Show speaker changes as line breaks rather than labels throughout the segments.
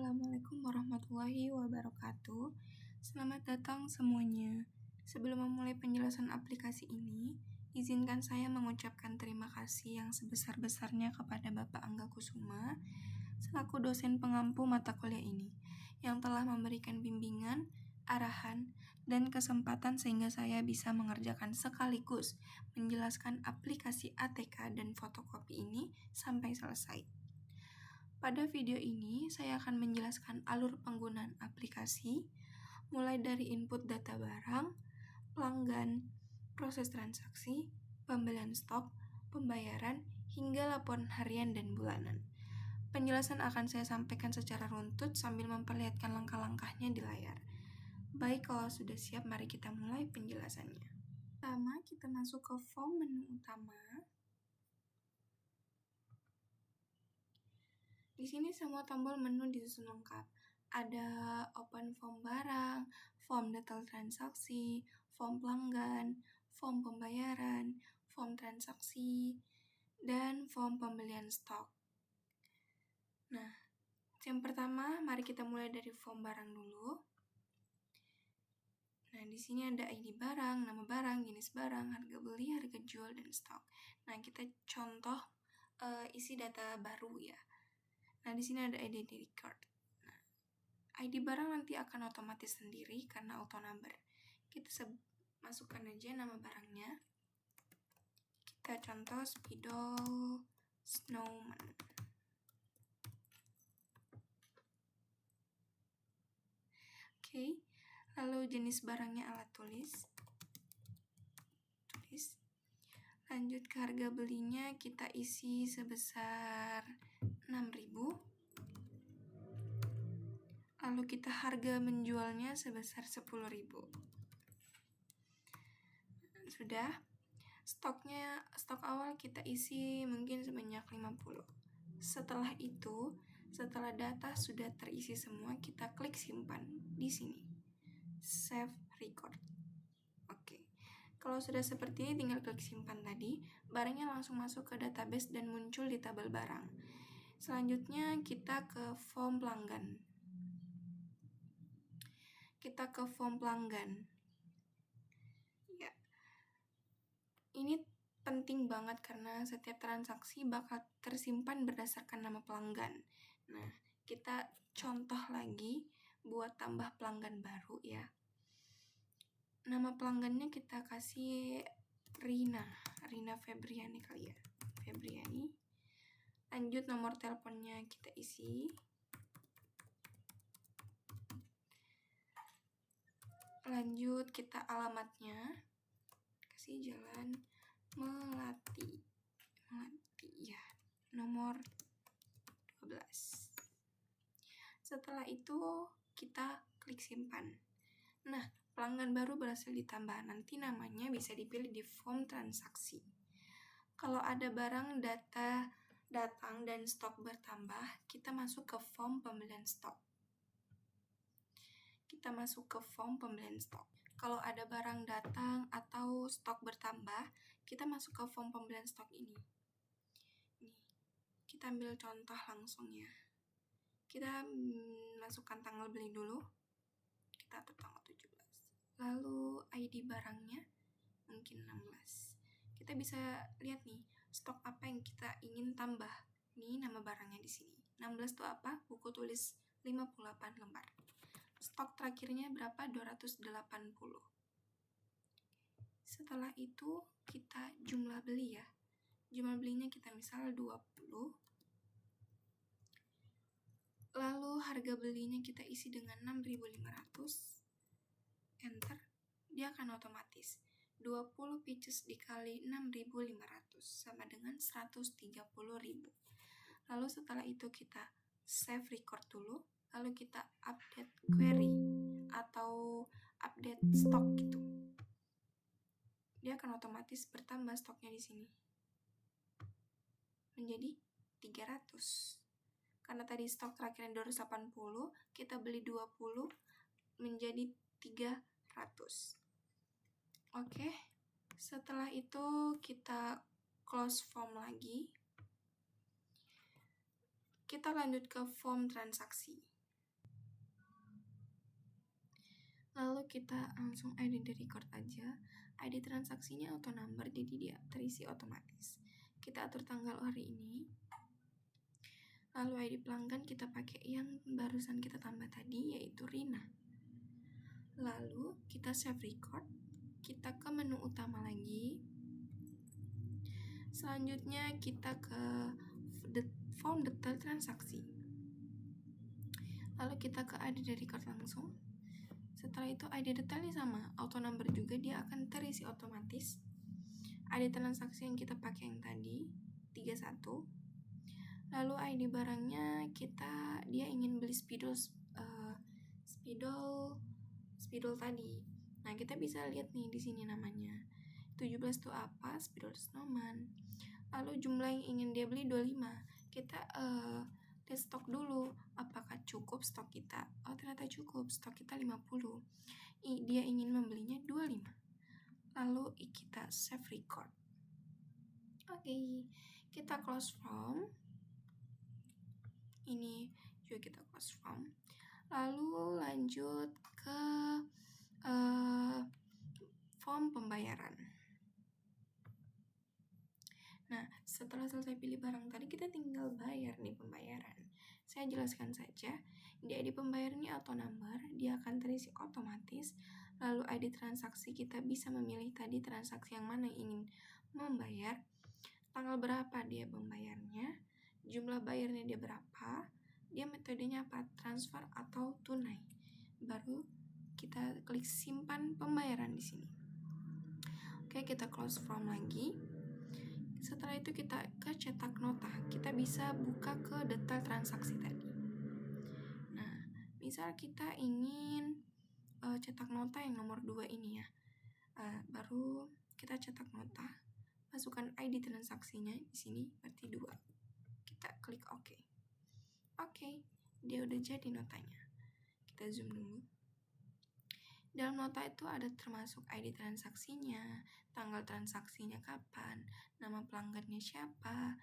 Assalamualaikum warahmatullahi wabarakatuh. Selamat datang semuanya. Sebelum memulai penjelasan aplikasi ini, izinkan saya mengucapkan terima kasih yang sebesar-besarnya kepada Bapak Angga Kusuma selaku dosen pengampu mata kuliah ini yang telah memberikan bimbingan, arahan, dan kesempatan sehingga saya bisa mengerjakan sekaligus menjelaskan aplikasi ATK dan fotokopi ini sampai selesai. Pada video ini, saya akan menjelaskan alur penggunaan aplikasi, mulai dari input data barang, pelanggan, proses transaksi, pembelian stok, pembayaran, hingga laporan harian dan bulanan. Penjelasan akan saya sampaikan secara runtut sambil memperlihatkan langkah-langkahnya di layar. Baik, kalau sudah siap, mari kita mulai penjelasannya. Pertama, kita masuk ke form menu utama. Di sini semua tombol menu disusun lengkap. Ada open form barang, form detail transaksi, form pelanggan, form pembayaran, form transaksi, dan form pembelian stok. Nah, yang pertama, mari kita mulai dari form barang dulu. Nah, di sini ada ID barang, nama barang, jenis barang, harga beli, harga jual, dan stok. Nah, kita contoh isi data baru ya. Nah, di sini ada identity card. Nah, ID barang nanti akan otomatis sendiri karena auto number. Kita masukkan aja nama barangnya. Kita contoh spidol snowman. Oke, lalu jenis barangnya alat tulis. Lanjut ke harga belinya, kita isi sebesar 6.000. Lalu kita harga menjualnya sebesar 10.000. Sudah. Stok awal kita isi mungkin sebanyak 50. Setelah itu, setelah data sudah terisi semua, kita klik simpan di sini. Save record. Oke. Kalau sudah seperti ini, tinggal klik simpan tadi, barangnya langsung masuk ke database dan muncul di tabel barang. Selanjutnya kita ke form pelanggan. Ya. Ini penting banget karena setiap transaksi bakal tersimpan berdasarkan nama pelanggan. Nah, kita contoh lagi buat tambah pelanggan baru ya. Nama pelanggannya kita kasih Rina Febriani kali ya. Febriani. Lanjut nomor teleponnya kita isi. Lanjut kita alamatnya. Kasih Jalan Melati ya, nomor 12. Setelah itu kita klik simpan. Nah, pelanggan baru berhasil ditambah. Nanti namanya bisa dipilih di form transaksi. Kalau ada barang data datang dan stok bertambah, kita masuk ke form pembelian stok. Kalau ada barang datang atau stok bertambah, kita masuk ke form pembelian stok ini. Nih, kita ambil contoh langsung ya. Kita masukkan tanggal beli dulu. Kita atur tanggal 17. Lalu ID barangnya mungkin 16. Kita bisa lihat nih, stok apa yang kita ingin tambah. Nih nama barangnya di sini. 16 itu apa? Buku tulis 58 lembar. Stok terakhirnya berapa? 280. Setelah itu kita jumlah beli ya. Jumlah belinya kita misal 20. Lalu harga belinya kita isi dengan 6.500. Enter. Dia akan otomatis. 20 pieces dikali 6.500 sama dengan 130.000. Lalu setelah itu kita save record dulu. Lalu kita update query atau update stok gitu. Dia akan otomatis bertambah stoknya di sini. Menjadi 300. Karena tadi stok terakhirnya 280, kita beli 20 menjadi 300. Oke. Setelah itu kita close form lagi. Kita lanjut ke form transaksi. Lalu kita langsung ID the record aja. ID transaksinya auto number, jadi dia terisi otomatis. Kita atur tanggal hari ini. Lalu ID pelanggan kita pakai yang barusan kita tambah tadi, yaitu Rina. Lalu kita save record. Kita ke menu utama lagi. Selanjutnya kita ke form detail transaksi. Lalu kita ke ID the record langsung. Setelah itu ID detailnya sama, auto number juga, dia akan terisi otomatis. ID transaksi yang kita pakai yang tadi 31. Lalu ID barangnya dia ingin beli spidol tadi. Nah, kita bisa lihat nih di sini namanya. 17 itu apa? Spidol Snowman. Lalu jumlah yang ingin dia beli 25. Kita lihat stok dulu, apakah cukup stok kita. Oh, ternyata cukup, stok kita 50. Dia ingin membelinya 25. Lalu kita save record. Oke, kita close form. Ini juga kita close form. Lalu lanjut ke form pembayaran. Nah, setelah selesai pilih barang tadi, kita tinggal bayar nih pembayaran. Saya jelaskan saja. Di ID pembayar ini auto number, dia akan terisi otomatis. Lalu ID transaksi kita bisa memilih tadi transaksi yang mana yang ingin membayar, tanggal berapa dia membayarnya, jumlah bayarnya dia berapa, dia metodenya apa, transfer atau tunai. Baru kita klik simpan pembayaran di sini. Oke, kita close form lagi. Setelah itu kita ke cetak nota. Kita bisa buka ke detail transaksi tadi. Nah, misal kita ingin cetak nota yang nomor 2 ini ya. Baru kita cetak nota. Masukkan ID transaksinya di sini, berarti 2. Kita klik OK. Oke, dia udah jadi notanya. Kita zoom dulu. Dalam nota itu ada termasuk ID transaksinya, tanggal transaksinya kapan, nama pelanggannya siapa,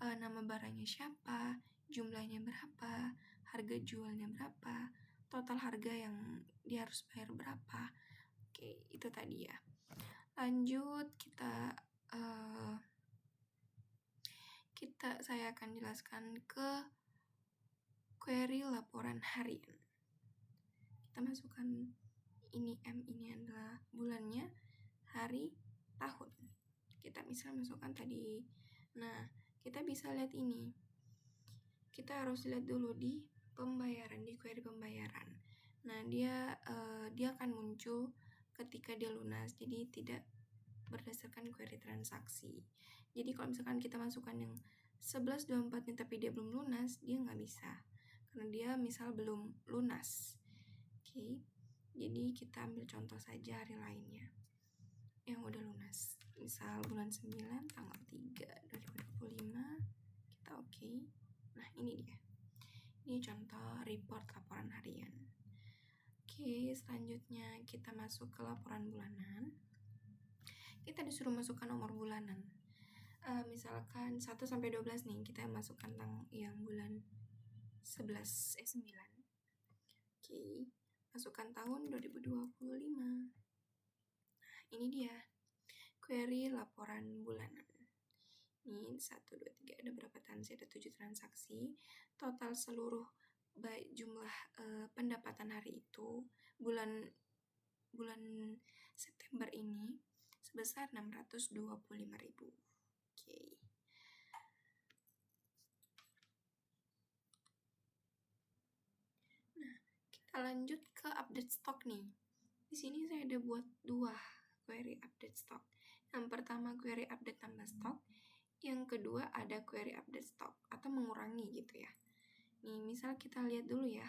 nama barangnya siapa, jumlahnya berapa, harga jualnya berapa, total harga yang dia harus bayar berapa. Oke, itu tadi ya. Lanjut saya akan jelaskan ke query laporan harian. Kita masukkan ini adalah bulannya, hari, tahun. Kita misal masukkan tadi. Nah, kita bisa lihat ini. Kita harus lihat dulu di pembayaran, di query pembayaran. Nah, dia akan muncul ketika dia lunas, jadi tidak berdasarkan query transaksi. Jadi kalau misalkan kita masukkan yang 11.24 tapi dia belum lunas, dia nggak bisa, karena dia misal belum lunas. Oke, jadi kita ambil contoh saja hari lainnya yang udah lunas. Misal bulan 9 tanggal 3 2025, kita oke. Nah, ini dia. Ini contoh report laporan harian. Oke, selanjutnya kita masuk ke laporan bulanan. Kita disuruh masukkan nomor bulanan. Misalkan 1 sampai 12 nih, kita masukkan yang bulan 9. Oke, masukkan tahun 2025. Nah, ini dia query laporan bulanan. Ini 1, 2, 3, ada berapa transaksi? Ada 7 transaksi. Total seluruh jumlah pendapatan hari itu bulan September ini sebesar 625.000. Oke. Nah, kita lanjut ke update stok nih. Di sini saya ada buat 2 query update stok. Yang pertama query update tambah stok, yang kedua ada query update stok atau mengurangi gitu ya. Nih, misal kita lihat dulu ya.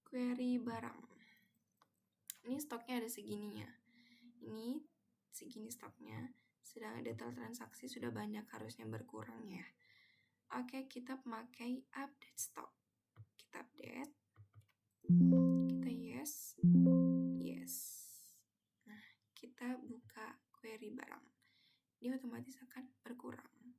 Query barang. Ini stoknya ada segininya. Ini segini stoknya. Sedang detail transaksi sudah banyak, harusnya berkurang ya. Oke, kita pakai update stok. Kita update. Kita yes. Nah, kita buka query barang. Dia otomatis akan berkurang.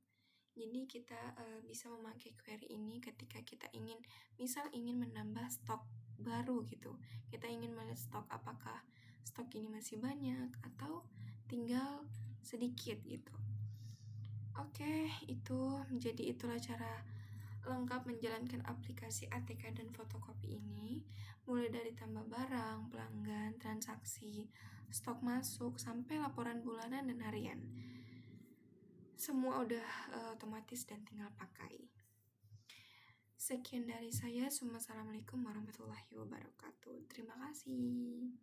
Jadi kita bisa memakai query ini ketika kita ingin menambah stok baru gitu. Kita ingin melihat stok, apakah stok ini masih banyak atau tinggal sedikit gitu. Oke, itulah cara lengkap menjalankan aplikasi ATK dan fotokopi ini, mulai dari tambah barang, pelanggan, transaksi, stok masuk, sampai laporan bulanan dan harian. Semua udah otomatis dan tinggal pakai. Sekian dari saya. Assalamualaikum warahmatullahi wabarakatuh. Terima kasih.